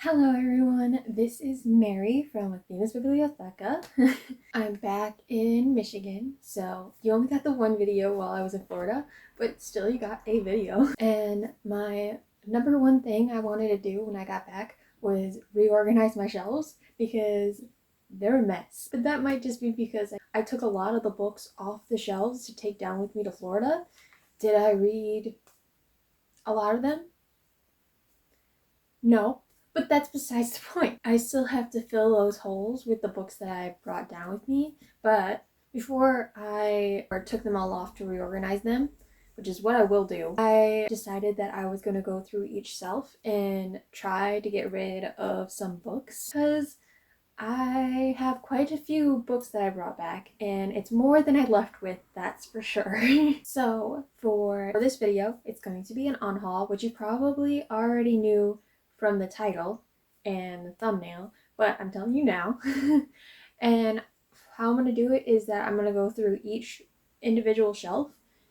Hello everyone, this is Mary from Athena's Bibliotheca. I'm back in Michigan, so you only got the one video while I was in Florida, but still you got a video. And my number one thing I wanted to do when I got back was reorganize my shelves because they're a mess. But that might just be because I took a lot of the books off the shelves to take down with me to Florida. Did I read a lot of them? No. But that's besides the point. I still have to fill those holes with the books that I brought down with me. But before I took them all off to reorganize them, which is what I will do, I decided that I was going to go through each shelf and try to get rid of some books because I have quite a few books that I brought back and it's more than I left with, that's for sure. So for this video, it's going to be an unhaul, which you probably already knew from the title and the thumbnail, but I'm telling you now. And how I'm going to do it is that I'm going to go through each individual shelf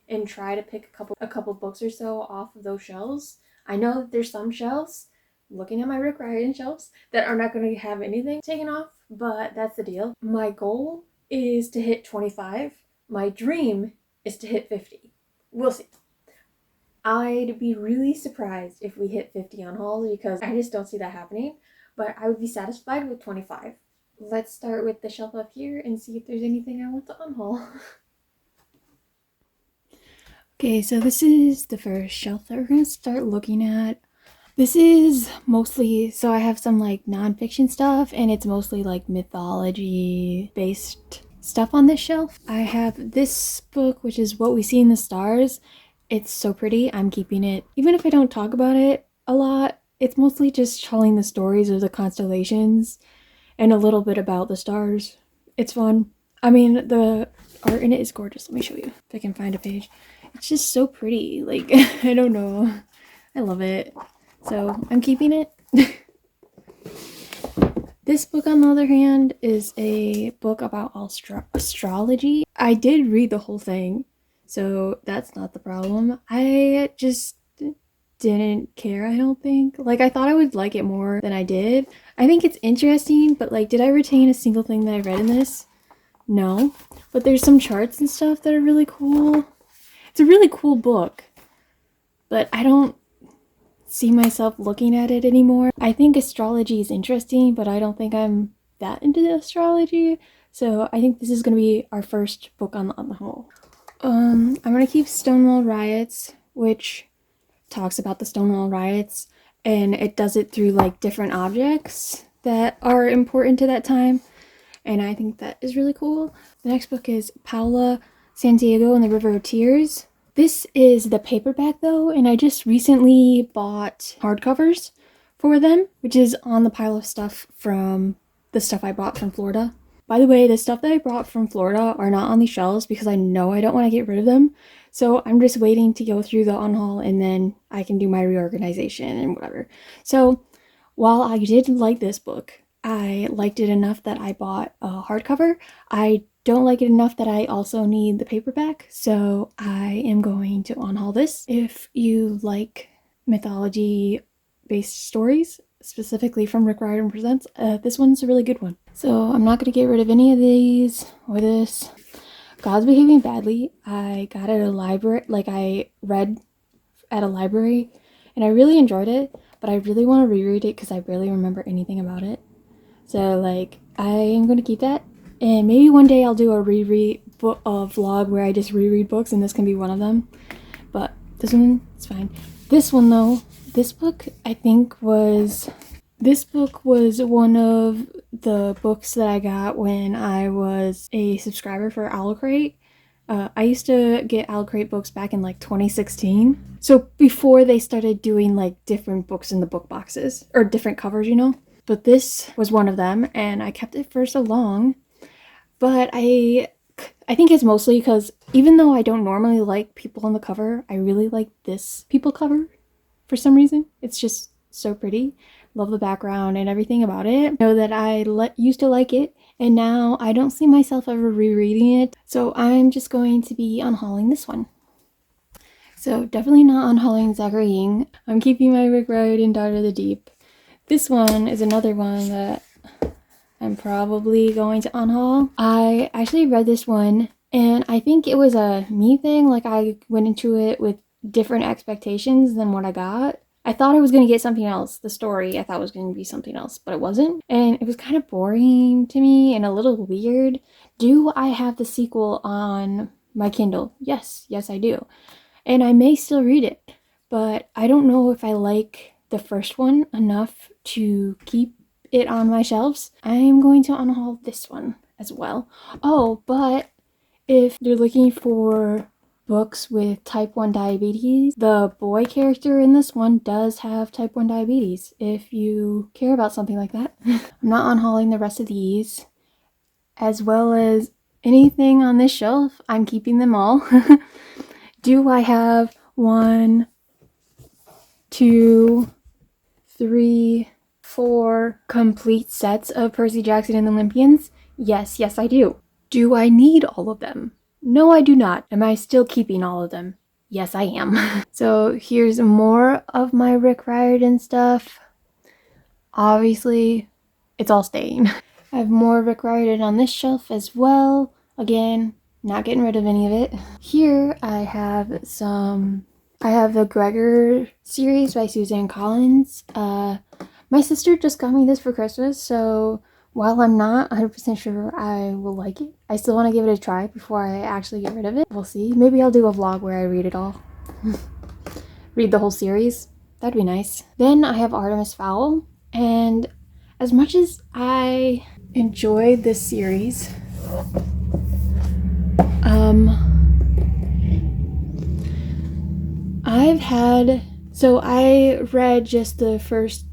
and try to pick a couple books or so off of those shelves. I know that there's some shelves, looking at my Rick Riordan shelves, that are not going to have anything taken off, but that's the deal. My goal is to hit 25. My dream is to hit 50. We'll see. I'd be really surprised if we hit 50 on hauls because I just don't see that happening, but I would be satisfied with 25. Let's start with the shelf up here and see if there's anything I want to unhaul. Okay, so this is the first shelf that we're going to start looking at. This is mostly, so I have some like nonfiction stuff and it's mostly like mythology based stuff on this shelf. I have this book, which is What We See in the Stars. It's so pretty. I'm keeping it. Even if I don't talk about it a lot, it's mostly just telling the stories of the constellations and a little bit about the stars. It's fun. I mean, the art in it is gorgeous. Let me show you if I can find a page. It's just so pretty. Like, I don't know. I love it. So I'm keeping it. This book, on the other hand, is a book about astrology. I did read the whole thing, so that's not the problem. I just didn't care, I don't think. Like, I thought I would like it more than I did. I think it's interesting, but like, did I retain a single thing that I read in this? No. But there's some charts and stuff that are really cool. It's a really cool book, but I don't see myself looking at it anymore. I think astrology is interesting, but I don't think I'm that into astrology. So I think this is going to be our first book on the whole. I'm going to keep Stonewall Riots, which talks about the Stonewall Riots, and it does it through like different objects that are important to that time, and I think that is really cool. The next book is Paula Santiago and the River of Tears. This is the paperback though, and I just recently bought hardcovers for them, which is on the pile of stuff from the stuff I bought from Florida. By the way, the stuff that I brought from Florida are not on these shelves because I know I don't want to get rid of them. So I'm just waiting to go through the unhaul and then I can do my reorganization and whatever. So while I did like this book, I liked it enough that I bought a hardcover. I don't like it enough that I also need the paperback, so I am going to unhaul this. If you like mythology-based stories, specifically from Rick Riordan Presents, this one's a really good one. So I'm not going to get rid of any of these or this. God's Behaving Badly, I got at a library, like I read at a library, and I really enjoyed it, but I really want to reread it because I barely remember anything about it. So like, I am going to keep that. And maybe one day I'll do a vlog where I just reread books, and this can be one of them. But this one, it's fine. This one though, this book was one of the books that I got when I was a subscriber for Owlcrate. I used to get Owlcrate books back in like 2016. So before they started doing like different books in the book boxes, or different covers, you know? But this was one of them, and I kept it for so long. But I think it's mostly because even though I don't normally like people on the cover, I really like this people cover for some reason. It's just so pretty. Love the background and everything about it. I know that I used to like it, and now I don't see myself ever rereading it. So I'm just going to be unhauling this one. So definitely not unhauling Zachary Ying. I'm keeping my Rick Riordan Daughter of the Deep. This one is another one that I'm probably going to unhaul. I actually read this one, and I think it was a me thing. Like, I went into it with different expectations than what I got. I thought I was going to get something else. The story I thought was going to be something else, but it wasn't. And it was kind of boring to me and a little weird. Do I have the sequel on my Kindle? Yes, I do. And I may still read it, but I don't know if I like the first one enough to keep it on my shelves. I am going to unhaul this one as well. Oh, but if you're looking for books with type 1 diabetes, the boy character in this one does have type 1 diabetes, if you care about something like that. I'm not unhauling the rest of these, as well as anything on this shelf. I'm keeping them all. Do I have 1, 2, 3, 4 complete sets of Percy Jackson and the Olympians? Yes, I do. Do I need all of them? No, I do not. Am I still keeping all of them? Yes, I am. So here's more of my Rick Riordan stuff. Obviously, it's all staying. I have more Rick Riordan on this shelf as well. Again, not getting rid of any of it. Here I have the Gregor series by Suzanne Collins. My sister just got me this for Christmas, so while I'm not 100% sure I will like it, I still want to give it a try before I actually get rid of it. We'll see. Maybe I'll do a vlog where I read it all. Read the whole series. That'd be nice. Then I have Artemis Fowl, and as much as I enjoyed this series, I read just the first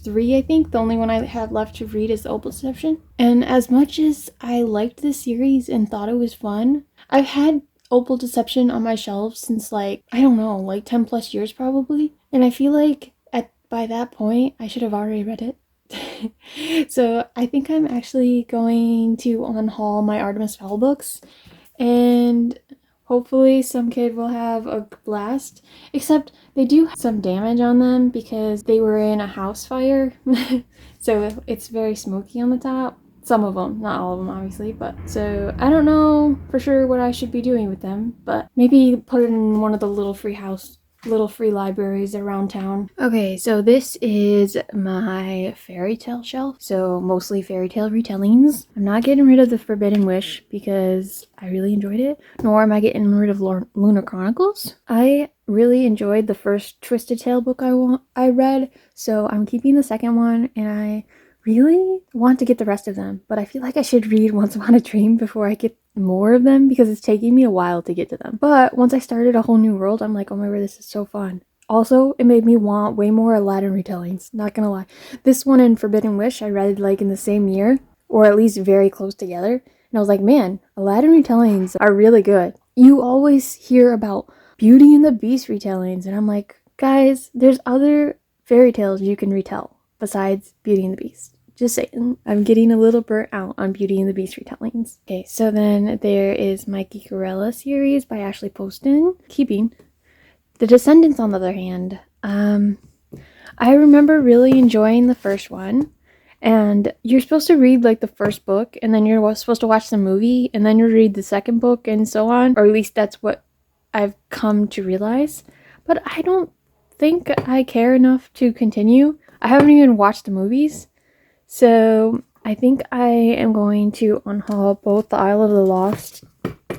3, I think. The only one I have left to read is Opal Deception. And as much as I liked this series and thought it was fun, I've had Opal Deception on my shelves since, like, I don't know, like 10 plus years probably. And I feel like by that point, I should have already read it. So I think I'm actually going to unhaul my Artemis Fowl books, and hopefully some kid will have a blast. Except they do have some damage on them because they were in a house fire. So it's very smoky on the top. Some of them, not all of them obviously, but so I don't know for sure what I should be doing with them, but maybe put it in one of the little free libraries around town. Okay, so this is my fairy tale shelf. So mostly fairy tale retellings. I'm not getting rid of the Forbidden Wish because I really enjoyed it, nor am I getting rid of Lunar Chronicles. I really enjoyed the first Twisted Tale book I read, so I'm keeping the second one, and I really want to get the rest of them, but I feel like I should read Once Upon a Dream before I get more of them because it's taking me a while to get to them. But once I started A Whole New World, I'm like, oh my word, this is so fun. Also, it made me want way more Aladdin retellings, not gonna lie. This one and Forbidden Wish I read like in the same year, or at least very close together, and I was like, man, Aladdin retellings are really good. You always hear about Beauty and the Beast retellings, and I'm like, guys, there's other fairy tales you can retell besides Beauty and the Beast. Just saying, I'm getting a little burnt out on Beauty and the Beast retellings. Okay, so then there is my Geekerella series by Ashley Poston. Keeping. The Descendants, on the other hand, I remember really enjoying the first one. And you're supposed to read like the first book, and then you're supposed to watch the movie, and then you read the second book, and so on. Or at least that's what I've come to realize. But I don't think I care enough to continue. I haven't even watched the movies. So I think I am going to unhaul both the Isle of the Lost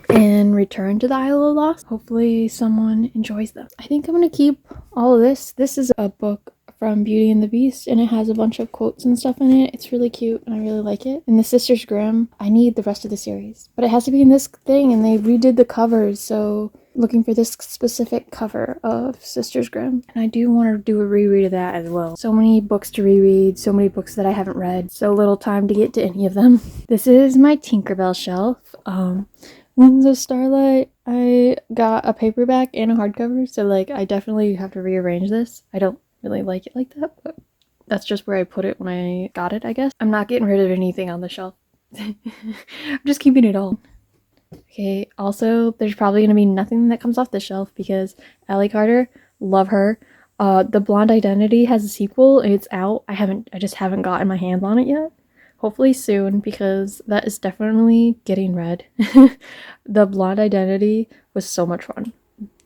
and Return to the Isle of the Lost. Hopefully someone enjoys them. I think I'm going to keep all of this. This is a book from Beauty and the Beast, and it has a bunch of quotes and stuff in it. It's really cute, and I really like it. And the Sisters Grimm, I need the rest of the series, but it has to be in this thing, and they redid the covers, so looking for this specific cover of Sisters Grimm. And I do want to do a reread of that as well. So many books to reread, so many books that I haven't read, so little time to get to any of them. This is my Tinkerbell shelf. Winds of Starlight, I got a paperback and a hardcover, so like I definitely have to rearrange this. I don't really like it like that, but that's just where I put it when I got it, I guess. I'm not getting rid of anything on the shelf. I'm just keeping it all. Okay, also, there's probably going to be nothing that comes off the shelf because Allie Carter, love her. The Blonde Identity has a sequel and it's out. I just haven't gotten my hands on it yet. Hopefully soon, because that is definitely getting read. The Blonde Identity was so much fun.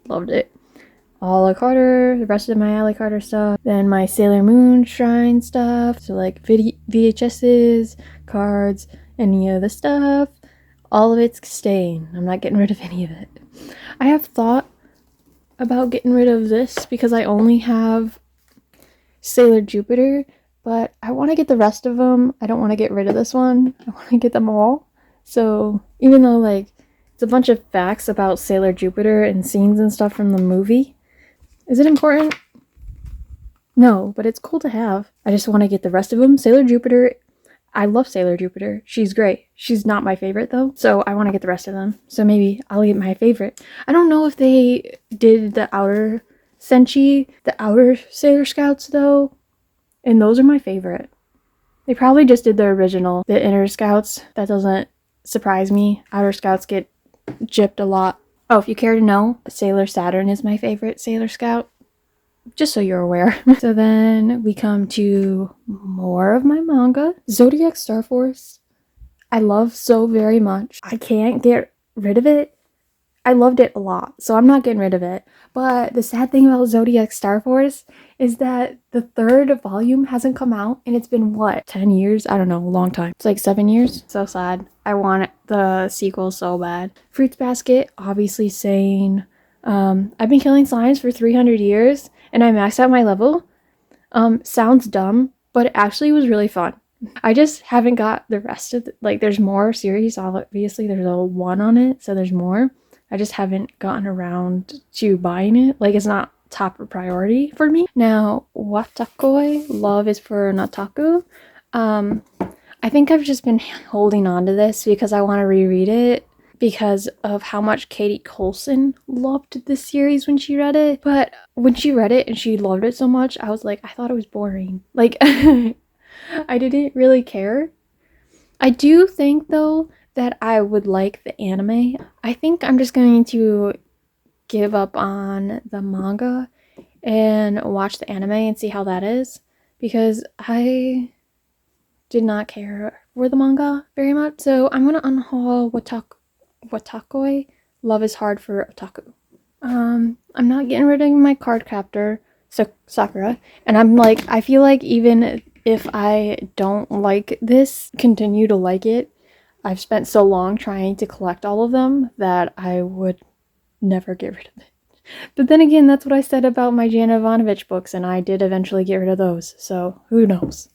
Loved it. All Carter, the rest of my Ally Carter stuff, then my Sailor Moon Shrine stuff, so like VHSs, cards, any of the stuff, all of it's staying. I'm not getting rid of any of it. I have thought about getting rid of this because I only have Sailor Jupiter, but I want to get the rest of them. I don't want to get rid of this one. I want to get them all. So even though like it's a bunch of facts about Sailor Jupiter and scenes and stuff from the movie, is it important? No, but it's cool to have. I just want to get the rest of them. Sailor Jupiter, I love Sailor Jupiter. She's great. She's not my favorite though, so I want to get the rest of them. So maybe I'll get my favorite. I don't know if they did the outer Senshi, the outer Sailor Scouts though, and those are my favorite. They probably just did the original, the inner Scouts. That doesn't surprise me. Outer Scouts get gypped a lot. Oh, if you care to know, Sailor Saturn is my favorite Sailor Scout. Just so you're aware. So then we come to more of my manga. Zodiac Star Force. I love so very much. I can't get rid of it. I loved it a lot, so I'm not getting rid of it. But the sad thing about Zodiac Star Force is that the third volume hasn't come out, and it's been, what, 10 years? I don't know, a long time. It's like 7 years. So sad. I want the sequel so bad. Fruits Basket, obviously saying, I've been killing slimes for 300 years, and I maxed out my level. Sounds dumb, but it actually was really fun. I just haven't got the rest of like, there's more series. Obviously, there's a 1 on it, so there's more. I just haven't gotten around to buying it. Like, it's not top priority for me. Now, Watakoi, Love is for Nataku. I think I've just been holding on to this because I want to reread it because of how much Katie Coulson loved this series when she read it. But when she read it and she loved it so much, I was like, I thought it was boring. Like, I didn't really care. I do think, though, that I would like the anime. I think I'm just going to give up on the manga and watch the anime and see how that is, because I did not care for the manga very much. So I'm gonna unhaul Watakoi, Love is Hard for Otaku. I'm not getting rid of my card captor, Sakura, and I feel like even if I don't like this, continue to like it, I've spent so long trying to collect all of them that I would never get rid of it. But then again, that's what I said about my Jana Ivanovich books, and I did eventually get rid of those, so who knows.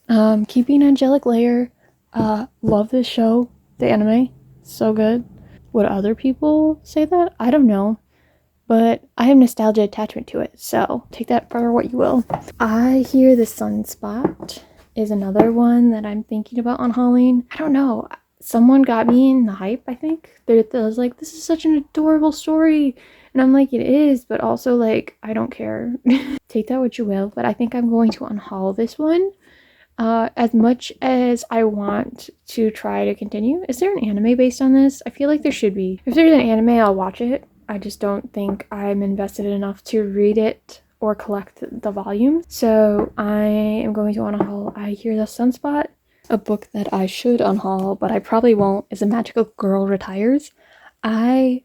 Keeping Angelic Layer, love this show, the anime, so good. Would other people say that? I don't know, but I have nostalgia attachment to it, so take that for what you will. I Hear the Sunspot is another one that I'm thinking about unhauling. I don't know. Someone got me in the hype, I think. They was like, this is such an adorable story. And I'm like, it is, but also like, I don't care. Take that what you will, but I think I'm going to unhaul this one. As much as I want to try to continue. Is there an anime based on this? I feel like there should be. If there's an anime, I'll watch it. I just don't think I'm invested enough to read it or collect the volumes. So I am going to unhaul I Hear the Sunspot. A book that I should unhaul, but I probably won't, is A Magical Girl Retires. I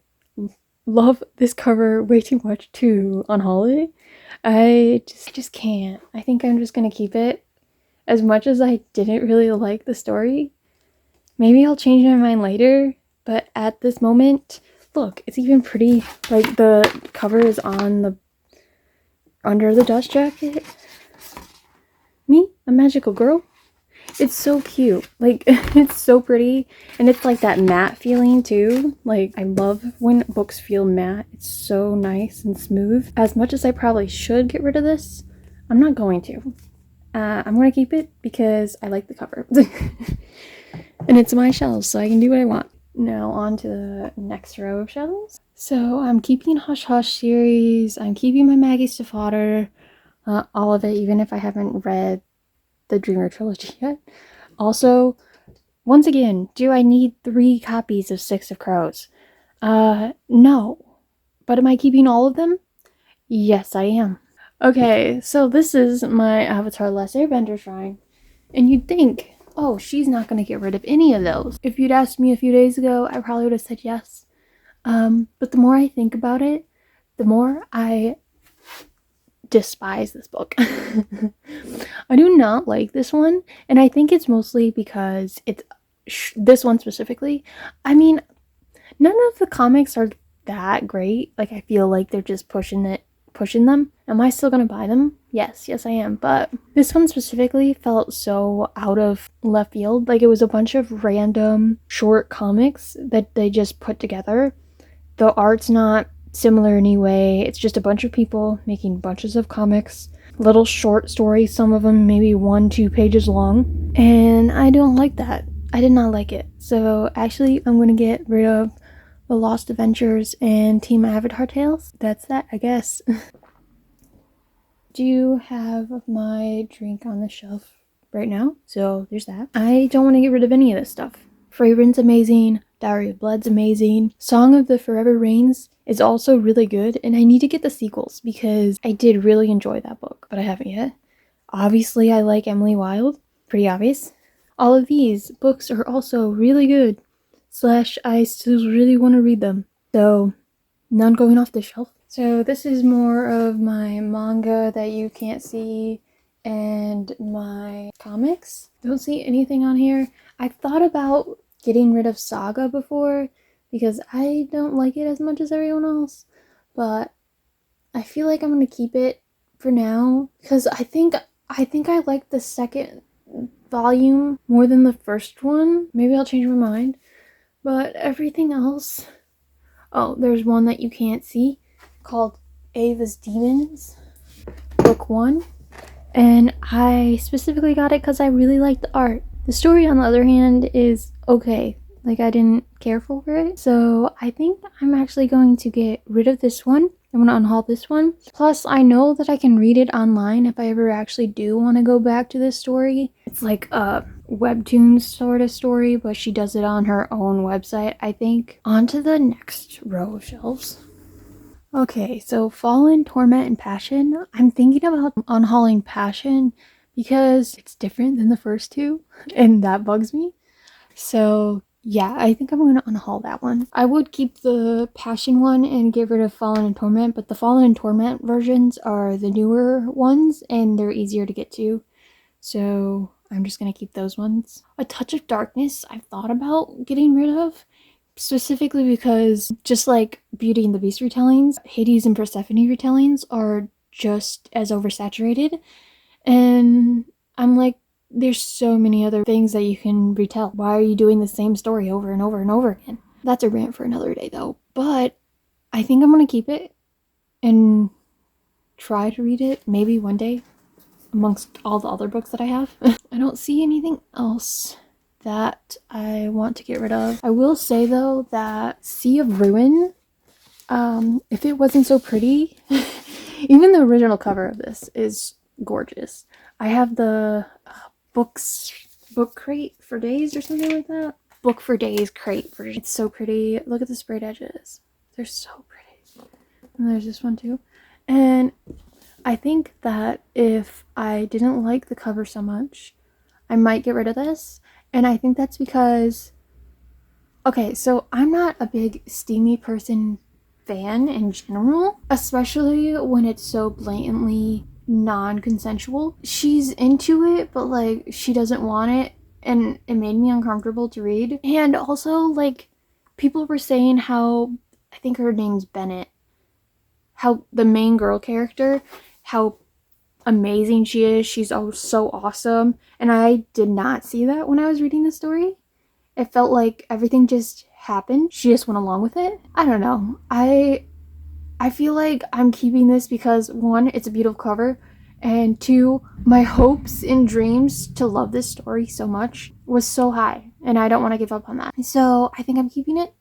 love this cover way too much to unhaul it. I just can't. I think I'm just gonna keep it. As much as I didn't really like the story, maybe I'll change my mind later, but at this moment, look, it's even pretty. Like, the cover is on the under the dust jacket. Me, a magical girl. It's so cute. Like, it's so pretty. And it's like that matte feeling too. Like, I love when books feel matte. It's so nice and smooth. As much as I probably should get rid of this, I'm not going to. I'm going to keep it because I like the cover. And it's my shelves, so I can do what I want. Now on to the next row of shelves. So I'm keeping Hush Hush series. I'm keeping my Maggie's to Fodder. All of it, even if I haven't read the Dreamer trilogy yet. Also, once again, do I need 3 copies of Six of Crows? No. But am I keeping all of them? Yes, I am. Okay, so this is my Avatar Last Airbender shrine. And you'd think, oh, she's not going to get rid of any of those. If you'd asked me a few days ago, I probably would have said yes. But the more I think about it, the more I despise this book. I do not like this one, and I think it's mostly because it's this one specifically. I mean, none of the comics are that great. Like, I feel like they're just pushing them. Am I still gonna buy them? Yes, I am. But this one specifically felt so out of left field. Like, it was a bunch of random short comics that they just put together. The art's not similar anyway. It's just a bunch of people making bunches of comics, little short stories, some of them maybe 1-2 pages long. And I don't like that. I did not like it. So actually, I'm gonna get rid of The Lost Adventures and Team Avatar Tales. That's that, I guess. Do have my drink on the shelf right now, so there's that. I don't want to get rid of any of this stuff. Fragrance amazing, Diary of Blood's amazing, Song of the Forever Rains is also really good, and I need to get the sequels because I did really enjoy that book, but I haven't yet. Obviously, I like Emily Wilde, pretty obvious. All of these books are also really good, / I still really want to read them, so none going off the shelf. So this is more of my manga that you can't see and my comics. Don't see anything on here. I've thought about getting rid of Saga before because I don't like it as much as everyone else, but I feel like I'm going to keep it for now because I think I like the second volume more than the first one. Maybe I'll change my mind, but everything else... Oh, there's one that you can't see called Ava's Demons, book 1. And I specifically got it because I really like the art. The story, on the other hand, is okay. Like, I didn't care for it. So I think I'm actually going to get rid of this one. I'm going to unhaul this one. Plus, I know that I can read it online if I ever actually do want to go back to this story. It's like a webtoon sort of story, but she does it on her own website, I think. On to the next row of shelves. Okay, so Fallen, Torment, and Passion. I'm thinking about unhauling Passion because it's different than the first two, and that bugs me. So yeah, I think I'm going to unhaul that one. I would keep the Passion one and get rid of Fallen and Torment, but the Fallen and Torment versions are the newer ones, and they're easier to get to. So I'm just going to keep those ones. A Touch of Darkness I've thought about getting rid of, specifically because just like Beauty and the Beast retellings, Hades and Persephone retellings are just as oversaturated. And I'm like, there's so many other things that you can retell. Why are you doing the same story over and over and over again? That's a rant for another day though. But I think I'm going to keep it and try to read it maybe one day amongst all the other books that I have. I don't see anything else that I want to get rid of. I will say though that Sea of Ruin, if it wasn't so pretty, even the original cover of this is gorgeous. I have the book crate for days or something like that. Book for days crate version. It's so pretty. Look at the sprayed edges. They're so pretty. And there's this one too. And I think that if I didn't like the cover so much, I might get rid of this. And I think that's because, okay, so I'm not a big steamy person fan in general, especially when it's so blatantly non-consensual. She's into it, but like she doesn't want it, and it made me uncomfortable to read. And also, like, people were saying how, I think her name's Bennett, how the main girl character, how amazing she is. She's so awesome. And I did not see that when I was reading the story. It felt like everything just happened. She just went along with it. I don't know. I feel like I'm keeping this because 1, it's a beautiful cover, and 2, my hopes and dreams to love this story so much was so high, and I don't want to give up on that. So I think I'm keeping it.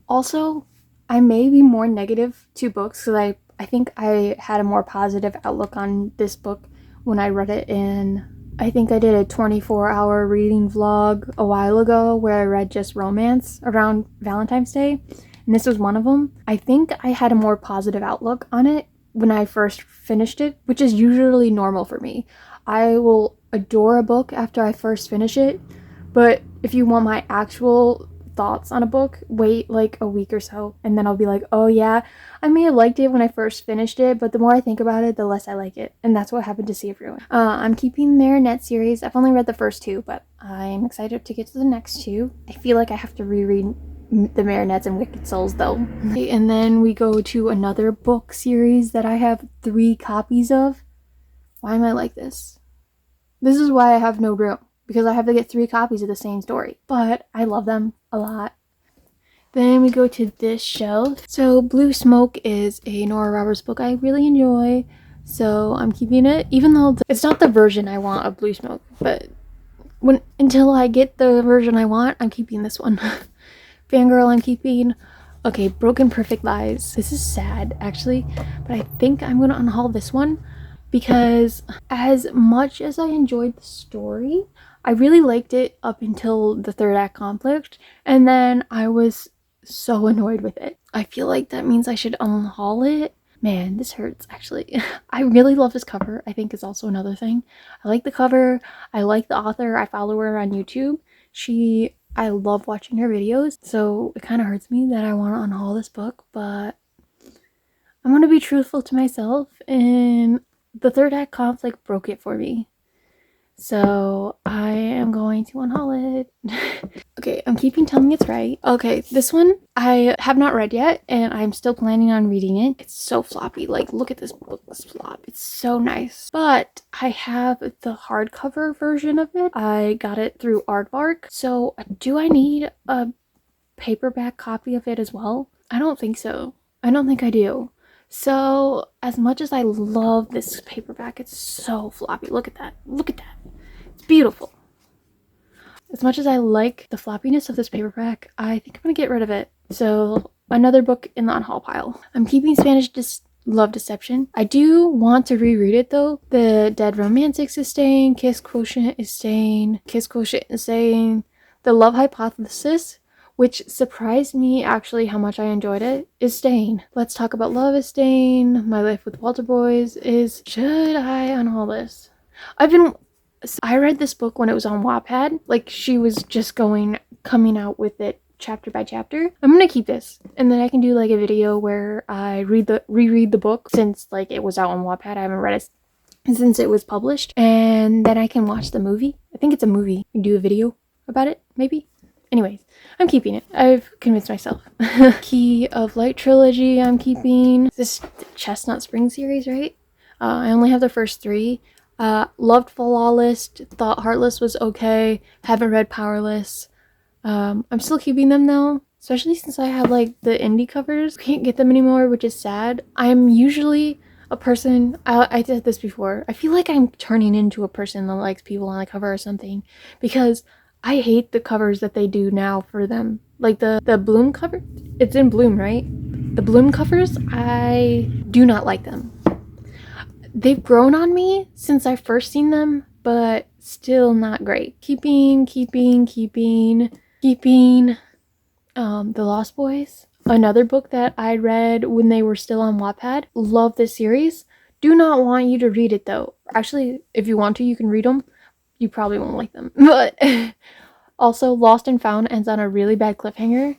Also, I may be more negative to books because I think I had a more positive outlook on this book when I read it in, I think I did a 24-hour reading vlog a while ago where I read just romance around Valentine's Day, and this was one of them. I think I had a more positive outlook on it when I first finished it, which is usually normal for me. I will adore a book after I first finish it, but if you want my actual thoughts on a book, wait like a week or so, and then I'll be like, oh yeah, I may have liked it when I first finished it, but the more I think about it, the less I like it. And that's what happened to See Everyone. I'm keeping their net series. I've only read the first two, but I'm excited to get to the next two. I feel like I have to reread the Marionettes and Wicked Souls though. And then we go to another book series that I have 3 copies of. Why am I like this? This is why I have no room, because I have to get 3 copies of the same story. But I love them a lot. Then we go to this shelf. So Blue Smoke is a Nora Roberts book I really enjoy. So I'm keeping it, even though it's not the version I want of Blue Smoke. But until I get the version I want, I'm keeping this one. Fangirl I'm keeping. Okay, Broken Perfect Lies. This is sad, actually. But I think I'm going to unhaul this one. Because as much as I enjoyed the story, I really liked it up until the 3rd act conflict. And then I was so annoyed with it. I feel like that means I should unhaul it. Man, this hurts, actually. I really love this cover, I think is also another thing. I like the cover. I like the author. I follow her on YouTube. I love watching her videos. So it kind of hurts me that I want to unhaul this book, but I'm going to be truthful to myself, and the 3rd act conflict broke it for me. So I am going to unhaul it. Okay, I'm keeping Tell Me It's Right. Okay, this one I have not read yet, and I'm still planning on reading it. It's so floppy. Like, look at this book, this flop. It's so nice. But I have the hardcover version of it. I got it through Aardvark. So do I need a paperback copy of it as well? I don't think so. I don't think I do. So as much as I love this paperback, it's so floppy. Look at that. Look at that. It's beautiful. As much as I like the floppiness of this paperback, I think I'm gonna get rid of it. So another book in the unhaul pile. I'm keeping Spanish Love Deception. I do want to reread it though. The Dead Romantics is staying. Kiss Quotient is staying. Kiss Quotient is staying. The Love Hypothesis, which surprised me actually how much I enjoyed it, is staying. Let's Talk About Love is staying. My Life with Walter Boys is... Should I unhaul this? I read this book when it was on Wattpad. Like, she was just coming out with it chapter by chapter. I'm gonna keep this, and then I can do like a video where I reread the book, since like it was out on Wattpad. I haven't read it since it was published, and then I can watch the movie. I think it's a movie. I can do a video about it, maybe. Anyways, I'm keeping it. I've convinced myself. Key of Light trilogy I'm keeping. This Chestnut Spring series, right? I only have the first 3. Loved Flawless, thought Heartless was okay. Haven't read Powerless. I'm still keeping them though, especially since I have like the indie covers. Can't get them anymore, which is sad. I'm usually a person, I did this before. I feel like I'm turning into a person that likes people on the cover or something, because I hate the covers that they do now for them. Like the Bloom cover, it's in Bloom, right? The Bloom covers, I do not like them. They've grown on me since I first seen them, but still not great. Keeping The Lost Boys. Another book that I read when they were still on Wattpad. Love this series. Do not want you to read it though. Actually, if you want to, you can read them. You probably won't like them. But also, Lost and Found ends on a really bad cliffhanger,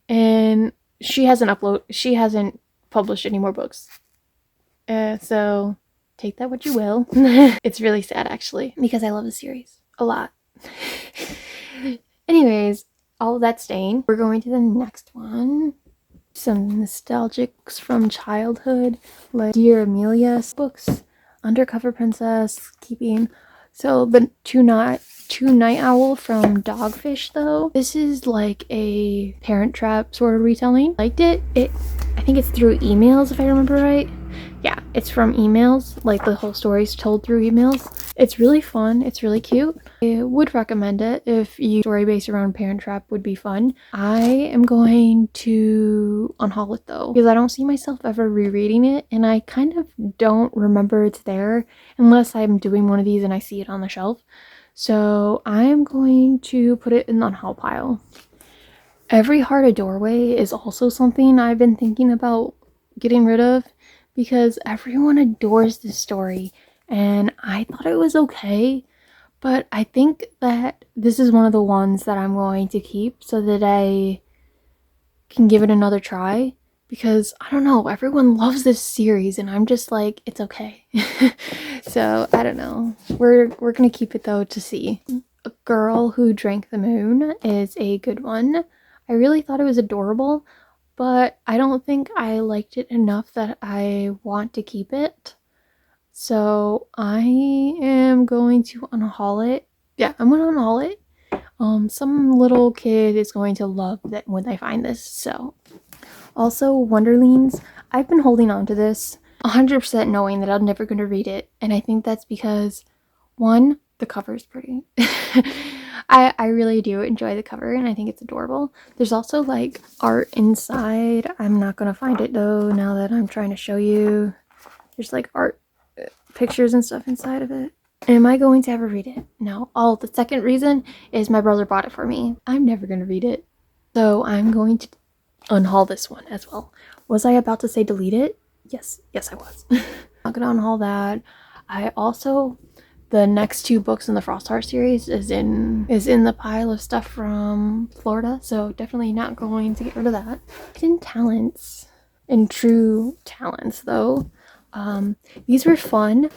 and she hasn't published any more books. So take that what you will. It's really sad actually, because I love the series a lot. Anyways, all of that staying. We're going to the next one. Some nostalgics from childhood, like Dear Amelia books, Undercover Princess, keeping. So the Two Night Owl from Dogfish though. This is like a Parent Trap sort of retelling. Liked it. I think it's through emails if I remember right. Yeah, it's from emails, like the whole story's told through emails. It's really fun, it's really cute. I would recommend it if you story based around Parent Trap would be fun. I am going to unhaul it though, because I don't see myself ever rereading it, and I kind of don't remember it's there unless I'm doing one of these and I see it on the shelf. So I'm going to put it in the unhaul pile. Every Heart a Doorway is also something I've been thinking about getting rid of, because everyone adores this story, and I thought it was okay, but I think that this is one of the ones that I'm going to keep so that I can give it another try, because I don't know, everyone loves this series and I'm just like, it's okay. So I don't know. We're gonna keep it though to see. A Girl Who Drank the Moon is a good one. I really thought it was adorable, but I don't think I liked it enough that I want to keep it. So I am going to unhaul it. Yeah, I'm gonna unhaul it. Some little kid is going to love that when they find this. So also Wonderlings, I've been holding on to this 100% knowing that I'm never going to read it, and I think that's because one, the cover is pretty. I really do enjoy the cover and I think it's adorable. There's also like art inside. I'm not going to find it though now that I'm trying to show you. There's like art pictures and stuff inside of it. Am I going to ever read it? No. Oh, the second reason is my brother bought it for me. I'm never going to read it. So I'm going to unhaul this one as well. Was I about to say delete it? Yes, I was. I'm gonna unhaul that. I also, the next two books in the Frost Heart series is in the pile of stuff from Florida, so definitely not going to get rid of that. Hidden Talents and True Talents though. These were fun.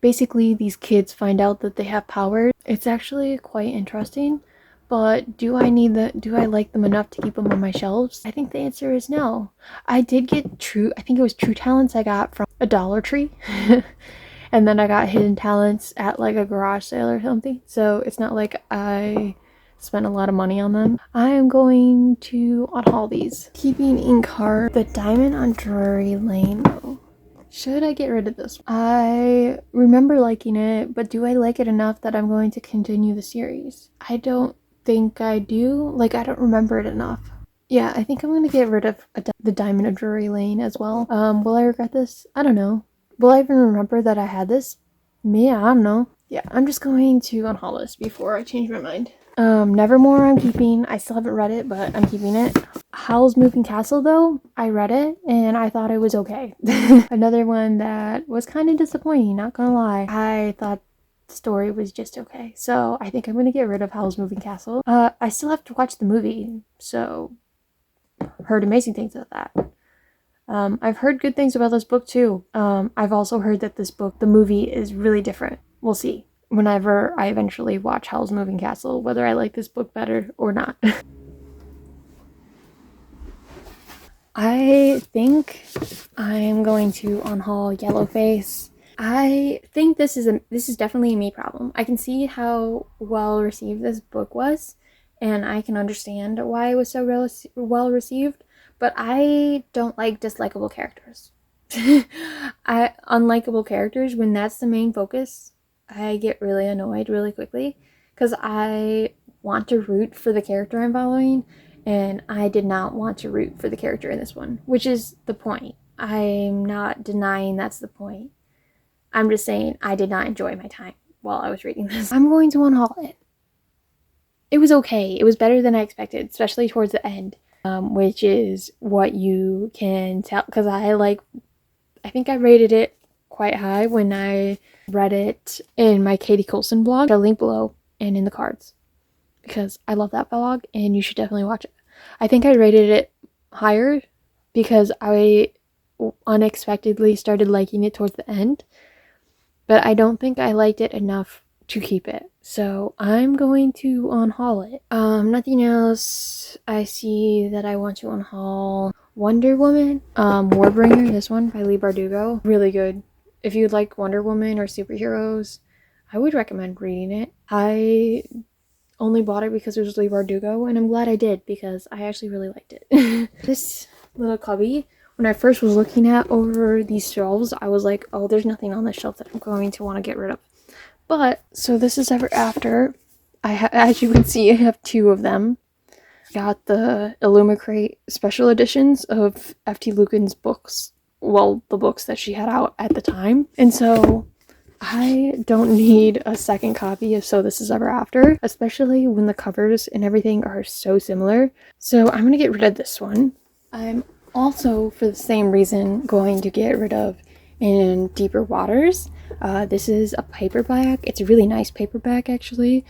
Basically these kids find out that they have powers. It's actually quite interesting. But do I like them enough to keep them on my shelves? I think the answer is no. I did get I think it was True Talents I got from a Dollar Tree. And then I got Hidden Talents at like a garage sale or something. So it's not like I spent a lot of money on them. I am going to unhaul these. Keeping in cart, The Diamond on Drury Lane though. Should I get rid of this? I remember liking it, but do I like it enough that I'm going to continue the series? I don't think I do. Like, I don't remember it enough. Yeah, I think I'm going to get rid of The Diamond of Drury Lane as well. Will I regret this? I don't know. Will I even remember that I had this? Me, I don't know. Yeah, I'm just going to unhaul this before I change my mind. Nevermore I'm keeping. I still haven't read it, but I'm keeping it. Howl's Moving Castle though, I read it and I thought it was okay. Another one that was kind of disappointing, not gonna lie. I thought the story was just okay. So I think I'm gonna get rid of Howl's Moving Castle. I still have to watch the movie, so heard amazing things about that. I've heard good things about this book too. I've also heard that this book, the movie, is really different. We'll see whenever I eventually watch Howl's Moving Castle, whether I like this book better or not. I think I'm going to unhaul Yellowface. I think this is definitely a me problem. I can see how well received this book was, and I can understand why it was so well received, but I don't like dislikable characters. Unlikable characters, when that's the main focus, I get really annoyed really quickly because I want to root for the character I'm following, and I did not want to root for the character in this one, which is the point. I'm not denying that's the point. I'm just saying I did not enjoy my time while I was reading this. I'm going to unhaul it. It was okay. It was better than I expected, especially towards the end, which is what you can tell, because I think I rated it quite high when I read it in my Katie Coulson blog. I'll link below and in the cards, because I love that blog and you should definitely watch it. I think I rated it higher because I unexpectedly started liking it towards the end, but I don't think I liked it enough to keep it. So I'm going to unhaul it. Nothing else I see that I want to unhaul. Wonder Woman, Warbringer, this one by Leigh Bardugo. Really good. If you like Wonder Woman or superheroes, I would recommend reading it. I only bought it because it was Leigh Bardugo, and I'm glad I did because I actually really liked it. This little cubby, when I first was looking at over these shelves, I was like, oh, there's nothing on this shelf that I'm going to want to get rid of. But, so this is Ever After. As you can see, I have two of them. Got the Illumicrate special editions of F.T. Lucan's books. Well, the books that she had out at the time. And so I don't need a second copy of So This Is Ever After, especially when the covers and everything are so similar. So I'm going to get rid of this one. I'm Also, for the same reason, going to get rid of In Deeper Waters. This is a paperback. It's a really nice paperback, actually,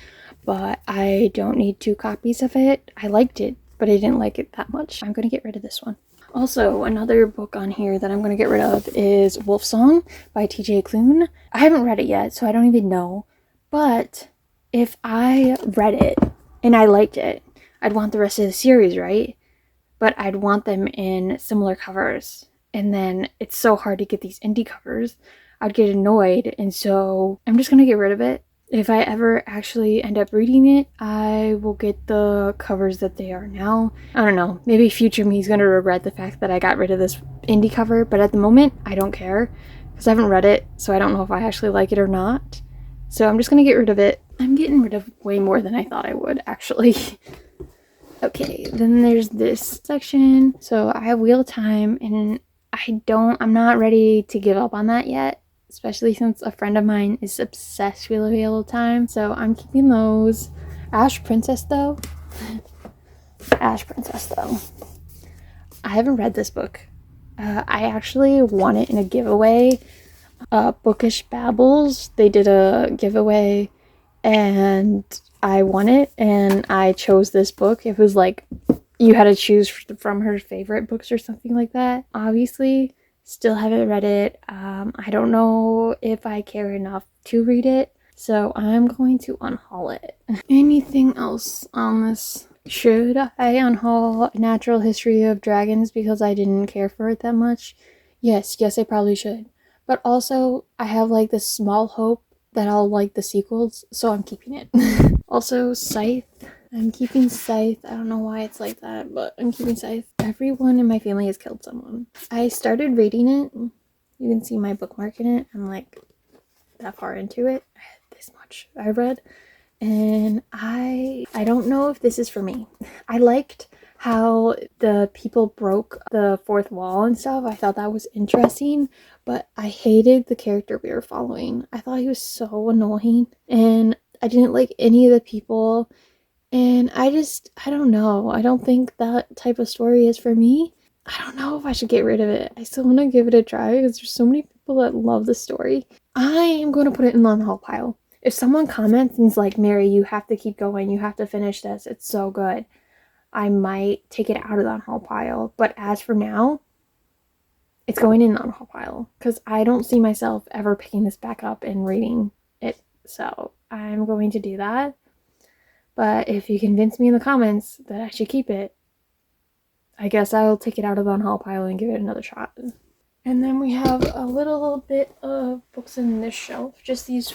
but I don't need 2 copies of it. I liked it, but I didn't like it that much. I'm going to get rid of this one. Also, another book on here that I'm going to get rid of is Wolfsong by TJ Klune. I haven't read it yet, so I don't even know. But if I read it and I liked it, I'd want the rest of the series, right? But I'd want them in similar covers. And then it's so hard to get these indie covers. I'd get annoyed, and so I'm just going to get rid of it. If I ever actually end up reading it, I will get the covers that they are now. I don't know, maybe future me is going to regret the fact that I got rid of this indie cover, but at the moment, I don't care, because I haven't read it, so I don't know if I actually like it or not. So I'm just going to get rid of it. I'm getting rid of way more than I thought I would, actually. Okay, then there's this section. So I have Wheel of Time, and I'm not ready to give up on that yet, especially since a friend of mine is obsessed with Wheel of Time. So I'm keeping those. Ash Princess, though. Ash Princess, though. I haven't read this book. I actually won it in a giveaway. Bookish Babbles, they did a giveaway, and I won it, and I chose this book. It was like you had to choose from her favorite books or something like that. Obviously, still haven't read it. I don't know if I care enough to read it, so I'm going to unhaul it. Anything else on this? Should I unhaul Natural History of Dragons because I didn't care for it that much? Yes, I probably should. But also, I have like this small hope that I'll like the sequels, so I'm keeping it. Also, Scythe. I'm keeping Scythe. I don't know why it's like that, but I'm keeping Scythe. Everyone in my family has killed someone. I started reading it. You can see my bookmark in it. I'm like that far into it. This much I read. And I don't know if this is for me. I liked how the people broke the fourth wall and stuff. I thought that was interesting, but I hated the character we were following. I thought he was so annoying, and I didn't like any of the people, and I don't know. I don't think that type of story is for me. I don't know if I should get rid of it. I still want to give it a try because there's so many people that love the story. I am going to put it in the unhaul pile. If someone comments and is like, Mary, you have to keep going, you have to finish this, it's so good, I might take it out of the unhaul pile. But as for now, it's going in the unhaul pile because I don't see myself ever picking this back up and reading it. So I'm going to do that. But if you convince me in the comments that I should keep it, I guess I'll take it out of the unhaul pile and give it another shot. And then we have a little bit of books in this shelf, just these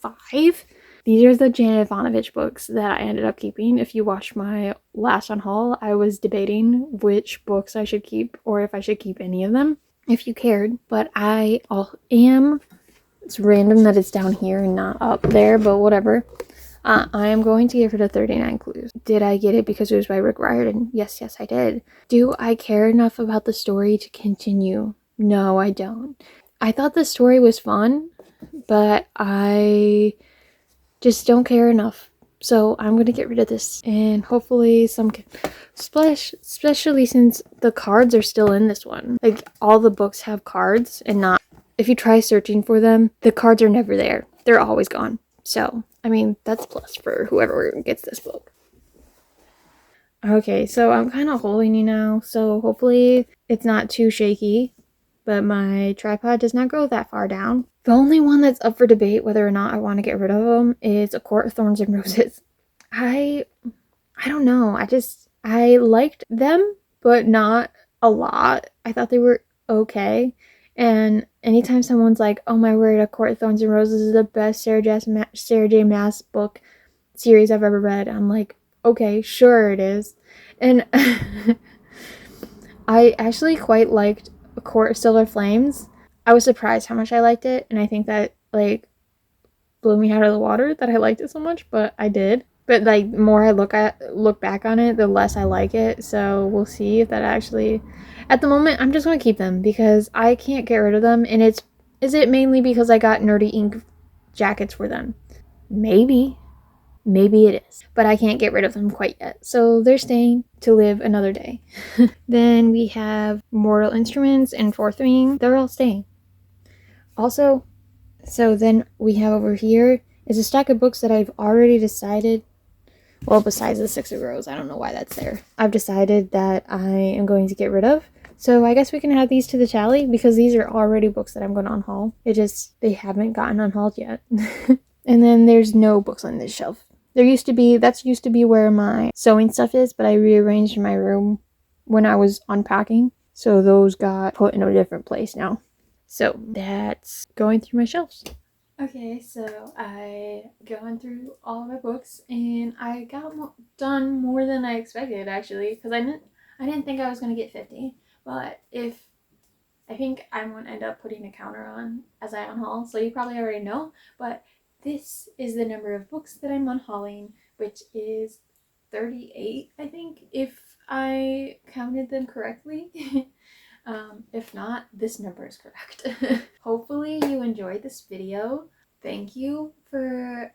5. These are the Janet Ivanovich books that I ended up keeping. If you watched my last unhaul, I was debating which books I should keep or if I should keep any of them, if you cared. But it's random that it's down here and not up there, but whatever. I am going to give it a 39 Clues. Did I get it because it was by Rick Riordan? Yes, I did. Do I care enough about the story to continue? No, I don't. I thought the story was fun, but I just don't care enough. So I'm going to get rid of this, and hopefully some especially since the cards are still in this one. Like, all the books have cards, and not, if you try searching for them, the cards are never there. They're always gone. So, I mean, that's a plus for whoever gets this book. Okay, so I'm kind of holding you now, so hopefully it's not too shaky, but my tripod does not go that far down. The only one that's up for debate whether or not I want to get rid of them is A Court of Thorns and Roses. I don't know. I liked them, but not a lot. I thought they were okay. And anytime someone's like, oh my word, A Court of Thorns and Roses is the best Sarah J. Maas book series I've ever read, I'm like, okay, sure it is. And I actually quite liked A Court of Silver Flames. I was surprised how much I liked it, and I think that, like, blew me out of the water that I liked it so much, but I did. But, like, the more I look back on it, the less I like it, so we'll see if that actually... At the moment, I'm just going to keep them, because I can't get rid of them, and is it mainly because I got Nerdy Ink jackets for them? Maybe. Maybe it is, but I can't get rid of them quite yet. So they're staying to live another day. Then we have Mortal Instruments and Fourth Ring. They're all staying. Also, so then we have over here is a stack of books that I've already decided. Well, besides the Six of Rose, I don't know why that's there. I've decided that I am going to get rid of. So I guess we can add these to the tally because these are already books that I'm going to unhaul. They haven't gotten unhauled yet. And then there's no books on this shelf. That's used to be where my sewing stuff is, but I rearranged my room when I was unpacking. So those got put in a different place now. So that's going through my shelves. Okay, so I gone through all of my books and I got done more than I expected actually, because I didn't think I was gonna get 50, but I think I'm gonna end up putting a counter on as I unhaul, so you probably already know, but this is the number of books that I'm unhauling, which is 38, I think, if I counted them correctly. If not, this number is correct. Hopefully you enjoyed this video. Thank you for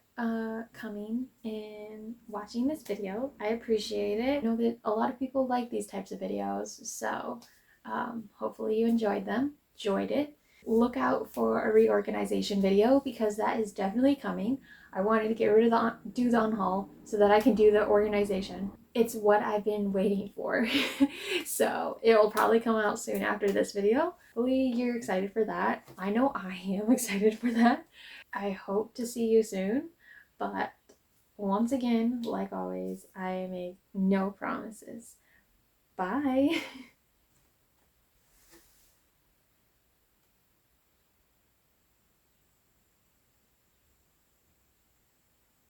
coming and watching this video. I appreciate it. I know that a lot of people like these types of videos, so hopefully you enjoyed it. Look out for a reorganization video because that is definitely coming. I wanted to get rid of do the unhaul so that I can do the organization. It's what I've been waiting for. So it will probably come out soon after this video. Hopefully you're excited for that. I know I am excited for that. I hope to see you soon, but once again, like always, I make no promises. Bye.